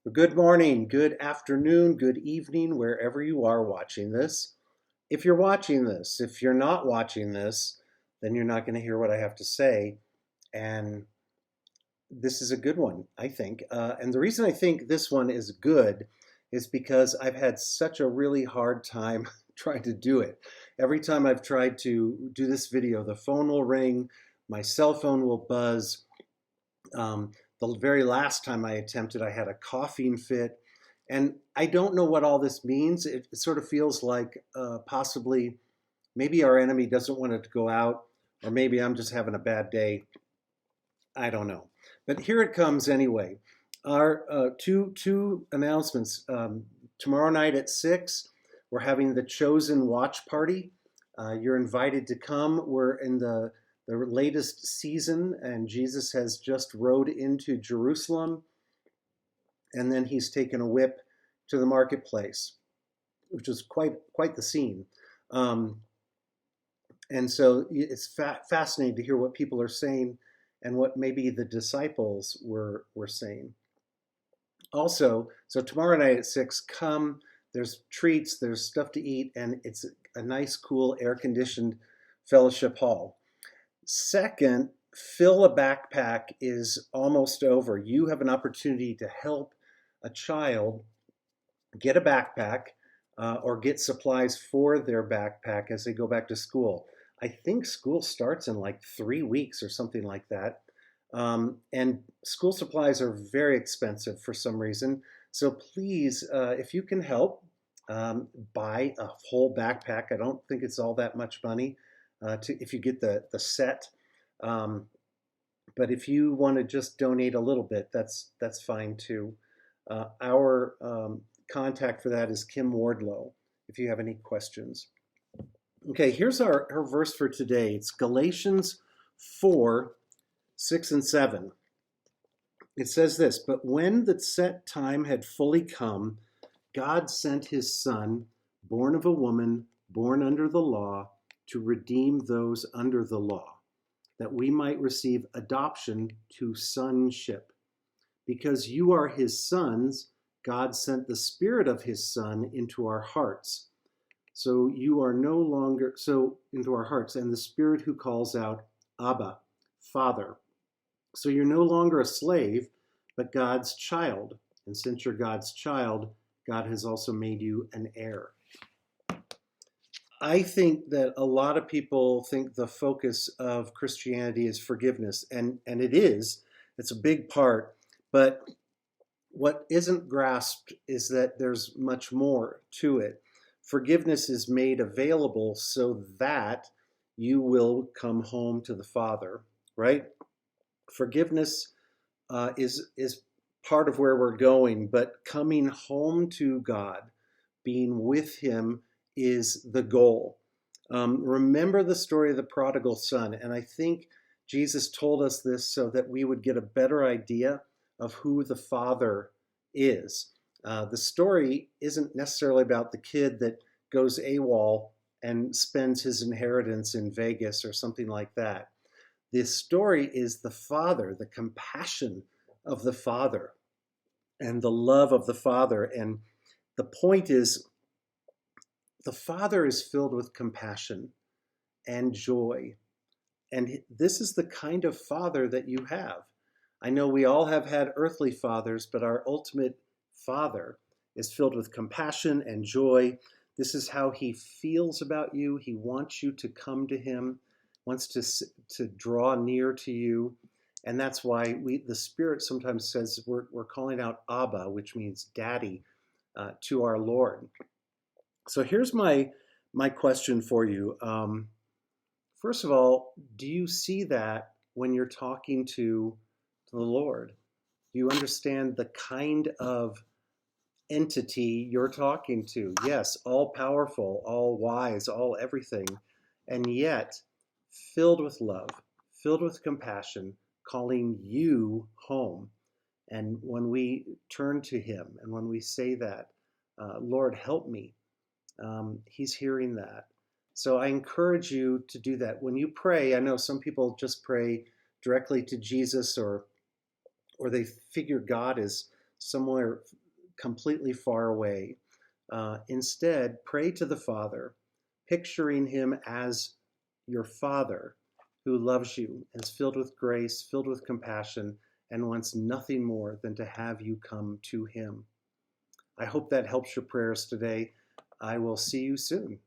Good morning, good afternoon, good evening, wherever you are watching this. If you're watching this, if you're not watching this, then you're not going to hear what I have to say. And this is a good one, I think. And the reason I think this one is good is because I've had such a really hard time trying to do it. Every time I've tried to do this video, the phone will ring, my cell phone will buzz. Um, the very last time I attempted, I had a coughing fit. And I don't know what all this means. It sort of feels like possibly maybe our enemy doesn't want it to go out, or maybe I'm just having a bad day. I don't know. But here it comes anyway. Our two announcements. Tomorrow night at 6, we're having the Chosen Watch Party. You're invited to come. We're in the latest season, and Jesus has just rode into Jerusalem, and then he's taken a whip to the marketplace, which is quite the scene. And so it's fascinating to hear what people are saying and what maybe the disciples were saying. Also, so tomorrow night at 6, come. There's treats, there's stuff to eat, and it's a nice, cool, air-conditioned fellowship hall. Second, fill a backpack is almost over. You have an opportunity to help a child get a backpack or get supplies for their backpack as they go back to school. I think school starts in like 3 weeks or something like that. And school supplies are very expensive for some reason. So please, if you can help, buy a whole backpack. I don't think it's all that much money if you get the set. But if you want to just donate a little bit, that's fine too. Our contact for that is Kim Wardlow, if you have any questions. Okay, here's our verse for today. It's Galatians 4, 6 and 7. It says this, "But when the set time had fully come, God sent his Son, born of a woman, born under the law, to redeem those under the law, that we might receive adoption to sonship. Because you are his sons, God sent the Spirit of his Son into our hearts. So you are no longer, so into our hearts, and the Spirit who calls out, Abba, Father. So you're no longer a slave, but God's child. And since you're God's child, God has also made you an heir." I think that a lot of people think the focus of Christianity is forgiveness, and it is. It's a big part. But what isn't grasped is that there's much more to it. Forgiveness is made available so that you will come home to the Father, right? Forgiveness is part of where we're going, but coming home to God, being with him, is the goal. Remember the story of the prodigal son, and I think Jesus told us this so that we would get a better idea of who the Father is. The story isn't necessarily about the kid that goes AWOL and spends his inheritance in Vegas or something like that. This story is the Father, the compassion of the Father, and the love of the Father. And the point is, the Father is filled with compassion and joy. And this is the kind of Father that you have. I know we all have had earthly fathers, but our ultimate Father is filled with compassion and joy. This is how he feels about you. He wants you to come to him, wants to draw near to you. And that's why the Spirit sometimes says we're calling out Abba, which means daddy, to our Lord. So here's my question for you. First of all, do you see that when you're talking to the Lord? Do you understand the kind of entity you're talking to? Yes, all powerful, all wise, all everything, and yet filled with love, filled with compassion, calling you home. And when we turn to him and when we say that, Lord, help me, he's hearing that. So I encourage you to do that. When you pray, I know some people just pray directly to Jesus, or they figure God is somewhere completely far away. Instead, pray to the Father, picturing him as your Father who loves you and is filled with grace, filled with compassion, and wants nothing more than to have you come to him. I hope that helps your prayers today. I will see you soon.